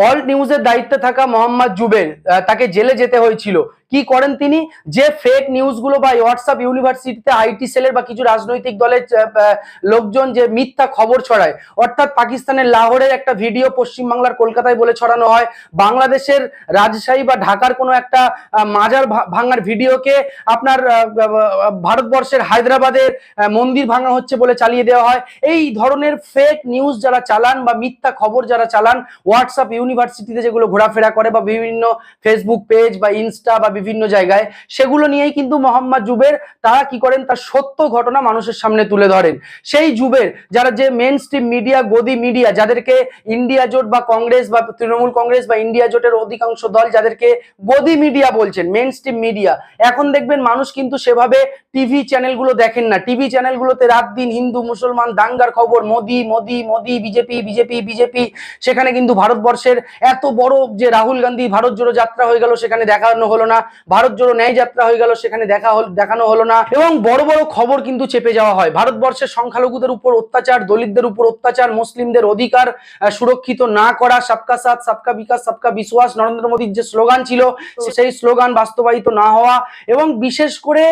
Alt নিউজের দায়িত্বে থাকা মোহাম্মদ জুবের, তাকে জেলে যেতে হয়েছিল। কি করেন তিনি? যে ফেক নিউজগুলো বা হোয়াটসঅ্যাপ ইউনিভার্সিটিতে আইটি সেলের বা কিছু রাজনৈতিক দলের লোকজন যে মিথ্যা খবর ছড়ায়, অর্থাৎ পাকিস্তানের লাহোরের একটা ভিডিও পশ্চিমবাংলার কলকাতায় বলে ছড়ানো হয়, বাংলাদেশের রাজশাহী বা ঢাকার কোনো একটা মাজার ভাঙার ভিডিওকে আপনার ভারতবর্ষের হায়দ্রাবাদের মন্দির ভাঙা হচ্ছে বলে চালিয়ে দেওয়া হয়। এই ধরনের ফেক নিউজ যারা চালান বা মিথ্যা খবর যারা চালান, হোয়াটসঅ্যাপ ইউনিভার্সিটিতে যেগুলো ঘোরাফেরা করে বা বিভিন্ন ফেসবুক পেজ বা ইনস্টা বা বিভিন্ন জায়গায়, সেগুলো নিয়েই কিন্তু মোহাম্মদ জুবের তারা কি করেন, তার সত্য ঘটনা মানুষের সামনে তুলে ধরেন। সেই জুবের যারা যে মেন স্ট্রিম মিডিয়া, গদি মিডিয়া, যাদেরকে ইন্ডিয়া জোট বা কংগ্রেস বা তৃণমূল কংগ্রেস বা ইন্ডিয়া জোটের অধিকাংশ দল যাদেরকে গদি মিডিয়া বলছেন, মেন স্ট্রিম মিডিয়া, এখন দেখবেন মানুষ কিন্তু সেভাবে টিভি চ্যানেলগুলো দেখেন না। টিভি চ্যানেলগুলোতে রাত দিন হিন্দু মুসলমান দাঙ্গার খবর, Modi Modi Modi, BJP BJP BJP. সেখানে কিন্তু ভারতবর্ষের এত বড় যে রাহুল গান্ধী ভারত জোড়ো যাত্রা হয়ে গেল, সেখানে দেখানো হলো না। ভারত জোড়ো ন্যায় যাত্রা হয়ে গেল, সেখানে দেখানো হলো না। এবং বড় বড় খবর কিন্তু চেপে যাওয়া হয়। ভারতবর্ষের সংখ্যালঘুদের উপর অত্যাচার, দলিতদের উপর অত্যাচার, মুসলিমদের অধিকার সুরক্ষিত না করা, সবকা সাথ সবকা বিকাশ সবকা বিশ্বাস, নরেন্দ্র মোদীর যে স্লোগান ছিল, সেই স্লোগান বাস্তবায়িত না হওয়া, এবং বিশেষ করে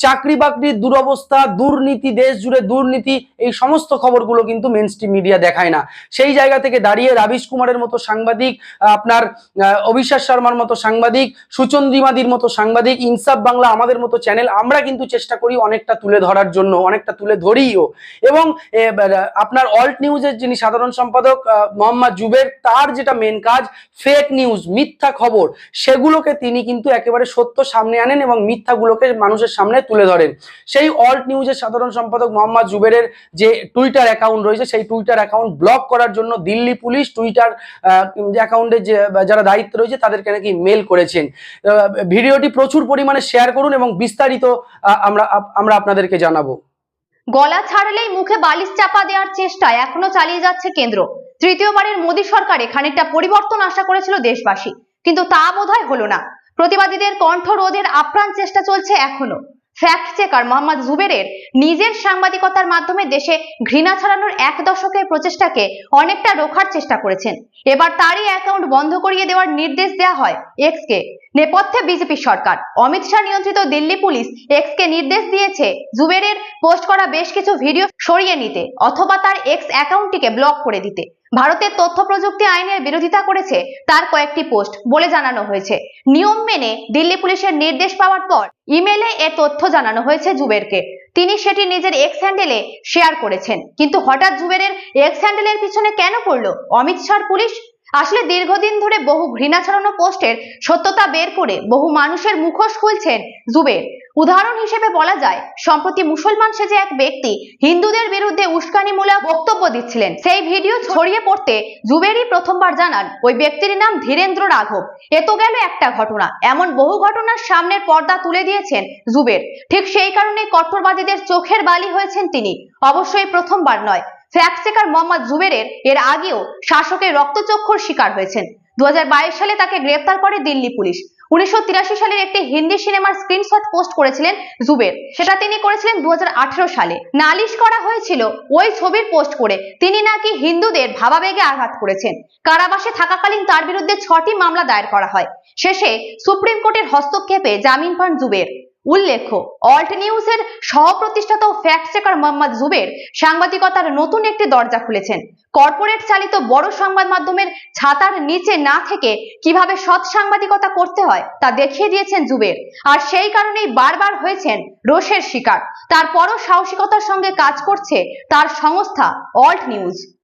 চাকরি বাকরির দুরবস্থা, দুর্নীতি, দেশ জুড়ে দুর্নীতি, এই সমস্ত খবরগুলো কিন্তু মেন স্ট্রিম মিডিয়া দেখায় না। সেই জায়গা থেকে দাঁড়িয়ে রাবিশ কুমারের মতো সাংবাদিক, আপনার অভিশ্বাস শর্মার মতো সাংবাদিক, সুচন্দ্রিমাদির মতো সাংবাদিক, ইনসাফ বাংলা, আমাদের মতো চ্যানেল, আমরা কিন্তু চেষ্টা করি অনেকটা তুলে ধরার জন্য, অনেকটা তুলে ধরিও। এবং আপনার অল্ট নিউজের যিনি সাধারণ সম্পাদক মোহাম্মদ জুবের, তার যেটা মেন কাজ, ফেক নিউজ, মিথ্যা খবর, সেগুলোকে তিনি কিন্তু একেবারে সত্য সামনে আনেন এবং মিথ্যাগুলোকে মানুষের সামনে তুলে ধরেন। সেই অল্ট নিউজের সাধারণ সম্পাদক মোহাম্মদ জুবেরের যে টুইটার অ্যাকাউন্ট রয়েছে, সেই টুইটার অ্যাকাউন্ট ব্লক করার জন্য দিল্লি পুলিশ টুইটার অ্যাকাউন্টে যে যারা দায়িত্ব রয়েছে তাদেরকে নাকি মেল করেছেন। ভিডিওটি প্রচুর পরিমাণে শেয়ার করুন এবং বিস্তারিত আমরা আপনাদেরকে জানাবো। গলা ছাড়লেই মুখে বালিশ চাপা দেওয়ার চেষ্টা এখনো চালিয়ে যাচ্ছে কেন্দ্র। তৃতীয়বারের মোদী সরকারে খানিকটা পরিবর্তন আশা করেছিল দেশবাসী, কিন্তু তা বোধহয় হলো না। প্রতিবাদীদের কণ্ঠ রোধের আপ্রাণ চেষ্টা চলছে এখনো। ফ্যাক্ট চেকার মোহাম্মদ জুবেরের নিজের সাংবাদিকতার মাধ্যমে দেশে ঘৃণা ছড়ানোর এক দশকের প্রচেষ্টাকে অনেকটা রোখার চেষ্টা করেছেন। এবার তারই অ্যাকাউন্ট বন্ধ করিয়ে দেওয়ার নির্দেশ দেওয়া হয় এক্সকে। নেপথ্যে বিজেপি সরকার, অমিত শাহ নিয়ন্ত্রিত দিল্লি পুলিশ এক্সকে নির্দেশ দিয়েছে জুবেরের পোস্ট করা বেশ কিছু ভিডিও সরিয়ে নিতে অথবা তার এক্স অ্যাকাউন্টটিকে ব্লক করে দিতে। ভারতের তথ্য প্রযুক্তি আইনের বিরোধিতা করেছে তার কয়েকটি পোস্ট বলে জানানো হয়েছে। নিয়ম মেনে দিল্লি পুলিশের নির্দেশ পাওয়ার পর ইমেলে এ তথ্য জানানো হয়েছে জুবেরকে। তিনি সেটি নিজের এক্স হ্যান্ডেলে শেয়ার করেছেন। কিন্তু হঠাৎ জুবেরের এক্স হ্যান্ডেলের পিছনে কেন পড়লো অমিত শাহ পুলিশ? আসলে দীর্ঘদিন ধরে বহু ঘৃণা ছড়ানো পোস্টের সত্যতা বের করে বহু মানুষের মুখোশ খুলছেন জুবের। উদাহরণ হিসেবে বলা যায়, সম্প্রতি মুসলমান সেজে এক ব্যক্তি হিন্দুদের বিরুদ্ধে উস্কানিমূলক বক্তব্য দিচ্ছিলেন। সেই ভিডিও ছড়িয়ে পড়তে জুবেরই প্রথমবার জানান ওই ব্যক্তির নাম ধীরেন্দ্র রাঘব। এ তো গেল একটা ঘটনা, এমন বহু ঘটনার সামনের পর্দা তুলে দিয়েছেন জুবের। ঠিক সেই কারণেই কট্টরবাদীদের চোখের বালি হয়েছেন তিনি। অবশ্যই প্রথমবার নয়। ফ্যাক্ট চেকার মোহাম্মদ জুবেরের এর আগেও শাসকের রক্তচক্ষুর শিকার হয়েছেন। 2022 সালে তাকে গ্রেফতার করে দিল্লি পুলিশ। 1983 সালের একটি হিন্দি সিনেমার স্ক্রিনশট পোস্ট করেছিলেন জুবের, সেটা তিনি করেছিলেন 2018 সালে। নালিশ করা হয়েছিল ওই ছবির পোস্ট করে তিনি নাকি হিন্দুদের ভাবাবেগে আঘাত করেছেন। কারাবাসে থাকাকালীন তার বিরুদ্ধে 6টি মামলা দায়ের করা হয়। শেষে সুপ্রিম কোর্টের হস্তক্ষেপে জামিন পান জুবের। উল্লেখ্য, অল্ট নিউজের সহ-প্রতিষ্ঠাতা ও ফ্যাক্ট চেকার মোহাম্মদ জুবের সাংবাদিকতার নতুন একটি দরজা খুলেছেন। কর্পোরেট চালিত বড় সংবাদ মাধ্যমের ছাতার নিচে না থেকে কিভাবে সৎ সাংবাদিকতা করতে হয় তা দেখিয়ে দিয়েছেন জুবের। আর সেই কারণেই বারবার হয়েছেন রোষের শিকার। তারপরও সাহসিকতার সঙ্গে কাজ করছে তার সংস্থা অল্ট নিউজ।